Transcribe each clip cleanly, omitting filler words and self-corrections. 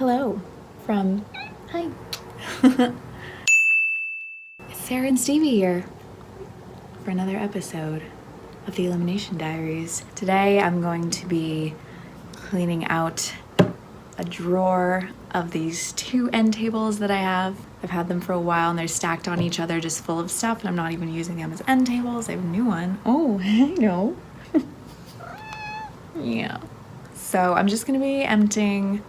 hello from, hi. It's Sarah and Stevie here for another episode of the Elimination Diaries. Today I'm going to be cleaning out a drawer of these two end tables that I have. I've had them for a while and they're stacked on each other just full of stuff, and I'm not even using them as end tables. I have a new one. Oh, I know. Yeah. So I'm just gonna be emptying the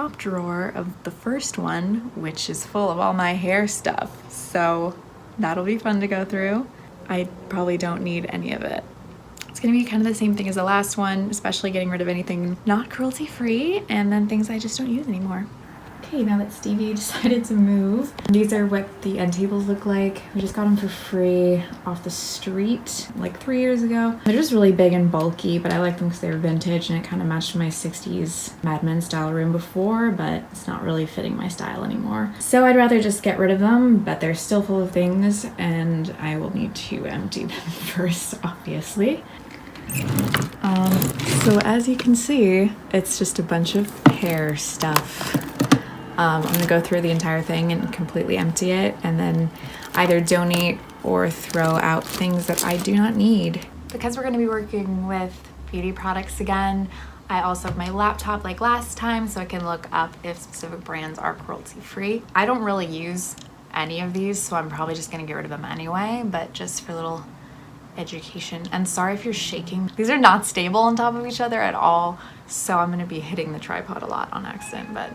top drawer of the first one, which is full of all my hair stuff. So that'll be fun to go through. I probably don't need any of it. It's gonna be kind of the same thing as the last one, especially getting rid of anything not cruelty-free and then things I just don't use anymore. Okay, now that Stevie decided to move, these are what the end tables look like. We just got them for free off the street like 3 years ago. They're just really big and bulky, but I like them because they're vintage and it kind of matched my 60s Mad Men style room before, but it's not really fitting my style anymore. So I'd rather just get rid of them, but they're still full of things and I will need to empty them first, obviously. So as you can see, it's just a bunch of hair stuff. I'm gonna go through the entire thing and completely empty it and then either donate or throw out things that I do not need. Because we're gonna be working with beauty products again, I also have my laptop like last time so I can look up if specific brands are cruelty-free. I don't really use any of these, so I'm probably just gonna get rid of them anyway, but just for little education. And sorry if you're shaking. These are not stable on top of each other at all, so I'm gonna be hitting the tripod a lot on accident, but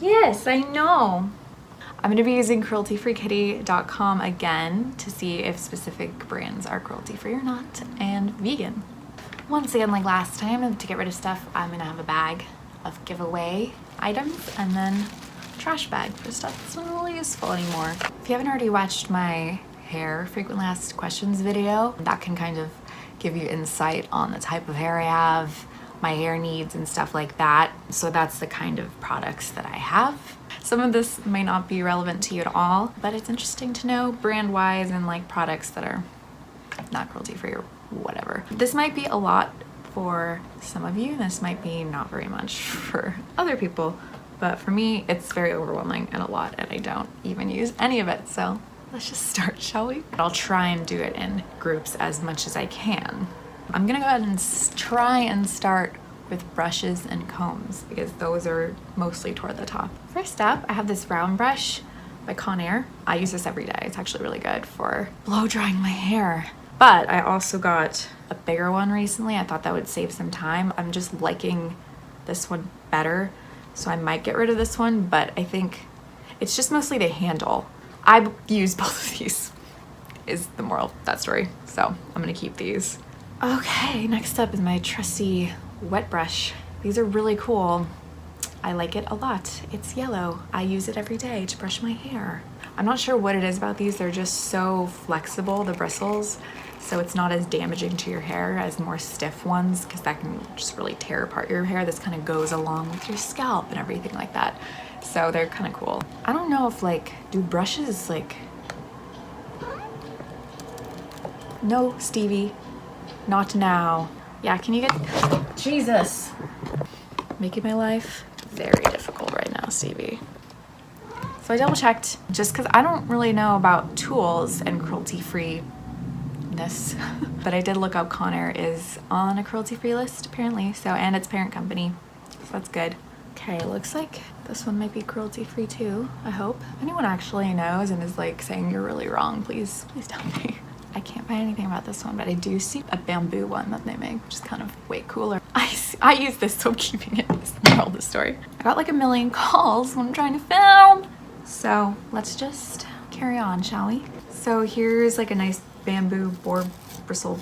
yes, I know. I'm going to be using cruelty-free again to see if specific brands are cruelty-free or not, and vegan. Once again, like last time, to get rid of stuff, I'm going to have a bag of giveaway items and then a trash bag for stuff that's not really useful anymore. If you haven't already watched my hair frequently asked questions video, that can kind of give you insight on the type of hair I have, my hair needs and stuff like that. So that's the kind of products that I have. Some of this may not be relevant to you at all, but it's interesting to know brand wise and like products that are not cruelty free or whatever. This might be a lot for some of you. This might be not very much for other people, but for me, it's very overwhelming and a lot, and I don't even use any of it. So let's just start, shall we? I'll try and do it in groups as much as I can. I'm gonna go ahead and try and start with brushes and combs because those are mostly toward the top. First up, I have this round brush by Conair. I use this every day. It's actually really good for blow drying my hair. But I also got a bigger one recently. I thought that would save some time. I'm just liking this one better, so I might get rid of this one, but I think it's just mostly the handle. I use both of these is the moral of that story, so I'm gonna keep these. Okay, next up is my trusty wet brush. These are really cool. I like it a lot. It's yellow. I use it every day to brush my hair. I'm not sure what it is about these. They're just so flexible, the bristles, so it's not as damaging to your hair as more stiff ones, because that can just really tear apart your hair. This kind of goes along with your scalp and everything like that. So they're kind of cool. I don't know if do brushes no, Stevie. Not now. Yeah, can you get... Jesus. Making my life very difficult right now, Stevie. So I double checked just because I don't really know about tools and cruelty-freeness, but I did look up Conair is on a cruelty-free list apparently, so, and its parent company, so that's good. Okay, looks like this one might be cruelty-free too, I hope. If anyone actually knows and is saying you're really wrong, please tell me. I can't find anything about this one, but I do see a bamboo one that they make, which is kind of way cooler. I use this, so I'm keeping it. This is the moral of the story. I got like a million calls when I'm trying to film. So let's just carry on, shall we? So here's like a nice bamboo boar bristle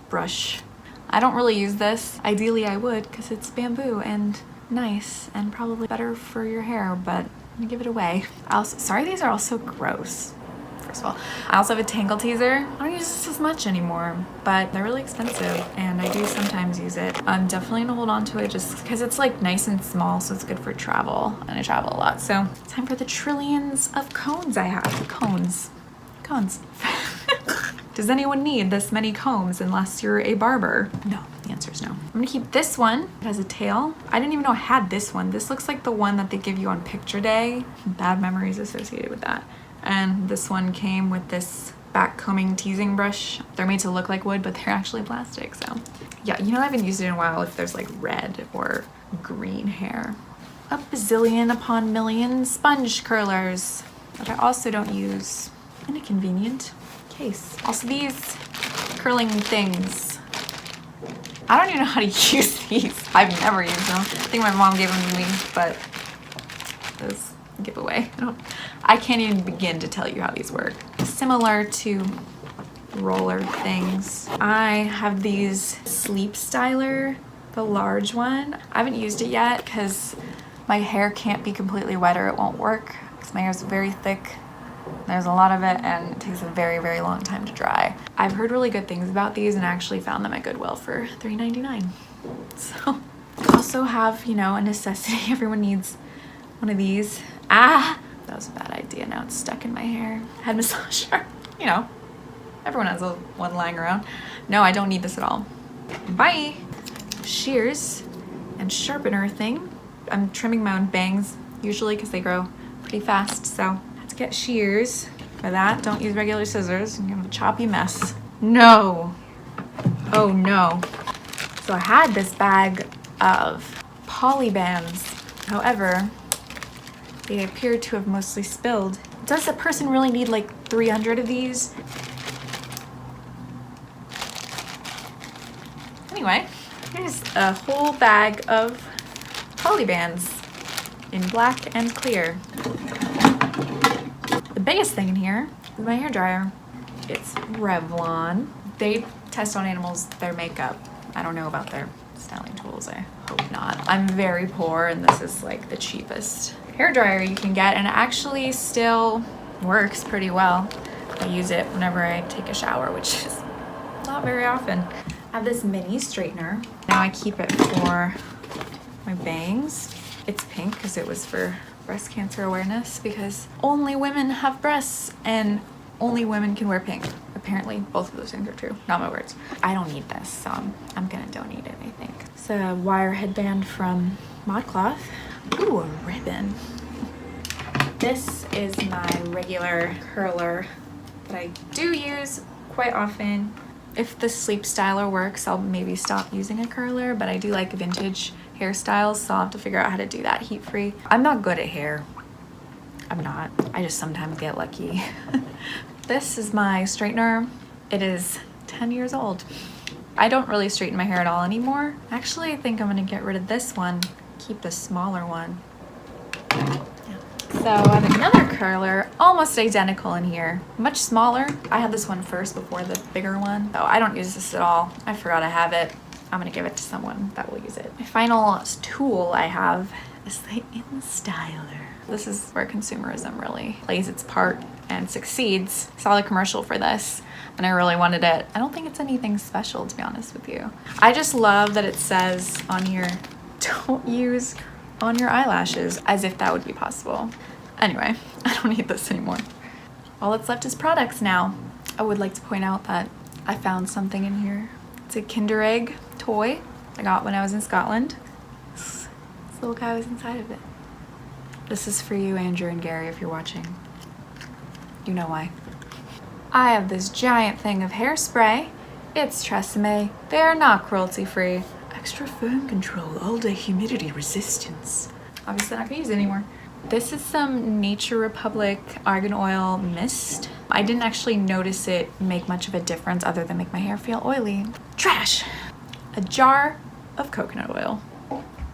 brush. I don't really use this. Ideally I would, because it's bamboo and nice and probably better for your hair, but I'm gonna give it away. Sorry, these are all so gross. First of all, I also have a tangle teaser. I don't use this as much anymore, but they're really expensive and I do sometimes use it. I'm definitely gonna hold on to it just because it's like nice and small, so it's good for travel, and I travel a lot. So time for the trillions of cones I have. Cones. Does anyone need this many combs unless you're a barber? No. The answer is no. I'm gonna keep this one. It has a tail. I didn't even know I had this one. This looks like the one that they give you on picture day. Bad memories associated with that. And this one came with this back combing teasing brush. They're made to look like wood, but they're actually plastic, so. Yeah, you know, I haven't used it in a while if there's like red or green hair. A bazillion upon million sponge curlers that I also don't use in a convenient case. Also these curling things. I don't even know how to use these. I've never used them. I think my mom gave them to me, but it was a giveaway. I can't even begin to tell you how these work. Similar to roller things. I have these sleep styler, the large one. I haven't used it yet because my hair can't be completely wet or it won't work because my hair is very thick. There's a lot of it and it takes a very, very long time to dry. I've heard really good things about these and actually found them at Goodwill for $3.99. So I also have, you know, a necessity. Everyone needs one of these. Ah, that was a bad idea. Now it's stuck in my hair. Head massager, you know, everyone has one lying around. No, I don't need this at all. Bye. Shears and sharpener thing. I'm trimming my own bangs usually because they grow pretty fast, so I have to get shears for that. Don't use regular scissors and you have a choppy mess. No. Oh no. So I had this bag of poly bands. However, they appear to have mostly spilled. Does a person really need like 300 of these? Anyway, here's a whole bag of poly bands in black and clear. The biggest thing in here is my hairdryer. It's Revlon. They test on animals their makeup. I don't know about their styling tools. I hope not. I'm very poor and this is like the cheapest hairdryer you can get and it actually still works pretty well. I use it whenever I take a shower, which is not very often. I have this mini straightener. Now I keep it for my bangs. It's pink because it was for breast cancer awareness because only women have breasts and only women can wear pink. Apparently both of those things are true, not my words. I don't need this, so I'm gonna donate it, I think. It's a wire headband from ModCloth. Ooh, a ribbon. This is my regular curler that I do use quite often. If the sleep styler works, I'll maybe stop using a curler, but I do like vintage hairstyles, so I'll have to figure out how to do that heat-free. I'm not good at hair. I'm not. I just sometimes get lucky. This is my straightener. It is 10 years old. I don't really straighten my hair at all anymore. Actually, I think I'm gonna get rid of this one, keep the smaller one. So I have another curler, almost identical in here, much smaller. I had this one first before the bigger one. So I don't use this at all. I forgot I have it. I'm gonna give it to someone that will use it. My final tool I have is the Installer. This is where consumerism really plays its part and succeeds. Saw the commercial for this and I really wanted it. I don't think it's anything special, to be honest with you. I just love that it says on here, don't use on your eyelashes, as if that would be possible. Anyway, I don't need this anymore. All that's left is products now. I would like to point out that I found something in here. It's a Kinder Egg toy I got when I was in Scotland. This little guy was inside of it. This is for you, Andrew and Gary, if you're watching. You know why. I have this giant thing of hairspray. It's Tresemme. They are not cruelty-free. Extra foam control, all-day humidity resistance. Obviously not gonna use it anymore. This is some Nature Republic Argan Oil Mist. I didn't actually notice it make much of a difference other than make my hair feel oily. Trash! A jar of coconut oil.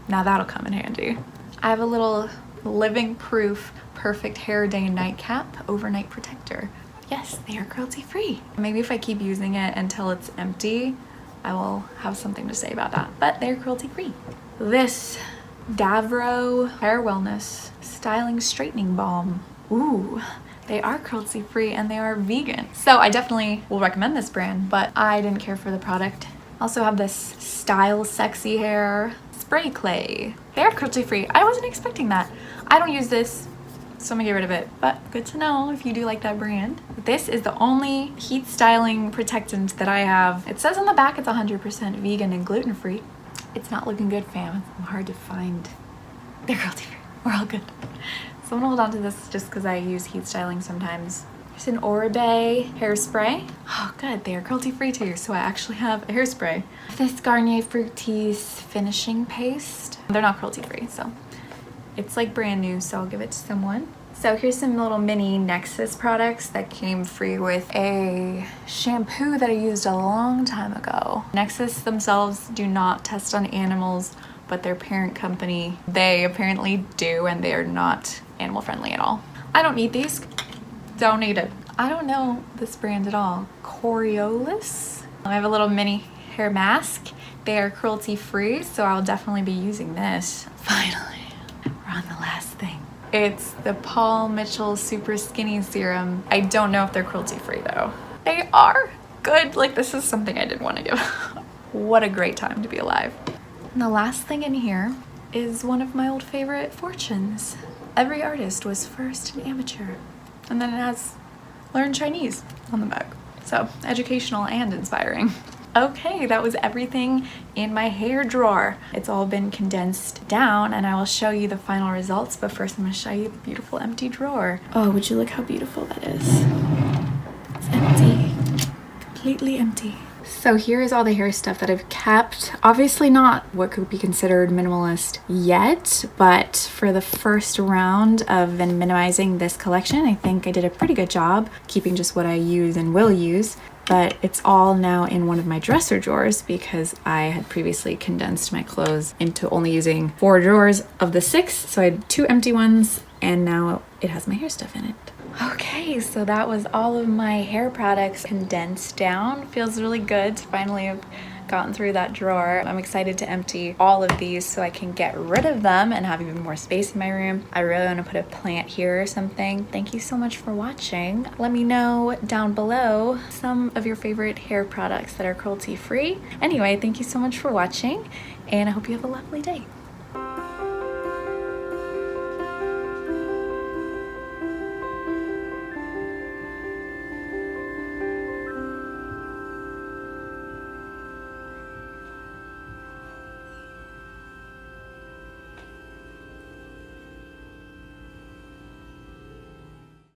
Now that'll come in handy. I have a little living proof perfect hair day and night cap overnight protector. Yes, they are cruelty-free. Maybe if I keep using it until it's empty, I will have something to say about that, but they're cruelty-free. This Davro Hair Wellness Styling Straightening Balm. Ooh, they are cruelty-free and they are vegan. So I definitely will recommend this brand, but I didn't care for the product. Also have this Style Sexy Hair Spray Clay. They're cruelty-free. I wasn't expecting that. I don't use this so I'm gonna get rid of it, but good to know if you do like that brand. This is the only heat styling protectant that I have. It says on the back it's 100% vegan and gluten-free. It's not looking good, fam. It's hard to find. They're cruelty-free. We're all good. So I'm gonna hold on to this just because I use heat styling sometimes. There's an Hairspray hairspray. Oh good, they are cruelty-free too, so I actually have a hairspray. This Garnier Fructis finishing paste. They're not cruelty-free, so it's like brand new, so I'll give it to someone. So here's some little mini Nexxus products that came free with a shampoo that I used a long time ago. Nexxus themselves do not test on animals, but their parent company, they apparently do, and they are not animal friendly at all. I don't need these. Don't need it. I don't know this brand at all. Coriolis. I have a little mini hair mask. They are cruelty free, so I'll definitely be using this. Finally, we're on the last thing. It's the Paul Mitchell Super Skinny Serum. I don't know if they're cruelty free though. They are good. Like, this is something I didn't want to give. What a great time to be alive. And the last thing in here is one of my old favorite fortunes. Every artist was first an amateur. And then it has learn Chinese on the back. So educational and inspiring. Okay, that was everything in my hair drawer. It's all been condensed down and I will show you the final results, but first I'm gonna show you the beautiful empty drawer. Oh, would you look how beautiful that is? It's empty, completely empty. So here is all the hair stuff that I've kept. Obviously not what could be considered minimalist yet, but for the first round of minimizing this collection, I think I did a pretty good job keeping just what I use and will use. But it's all now in one of my dresser drawers because I had previously condensed my clothes into only using 4 drawers of the 6. So I had 2 empty ones and now it has my hair stuff in it. Okay, so that was all of my hair products condensed down. Feels really good to finally have gotten through that drawer. I'm excited to empty all of these so I can get rid of them and have even more space in my room. I really want to put a plant here or something. Thank you so much for watching. Let me know down below some of your favorite hair products that are cruelty free. Anyway, thank you so much for watching and I hope you have a lovely day.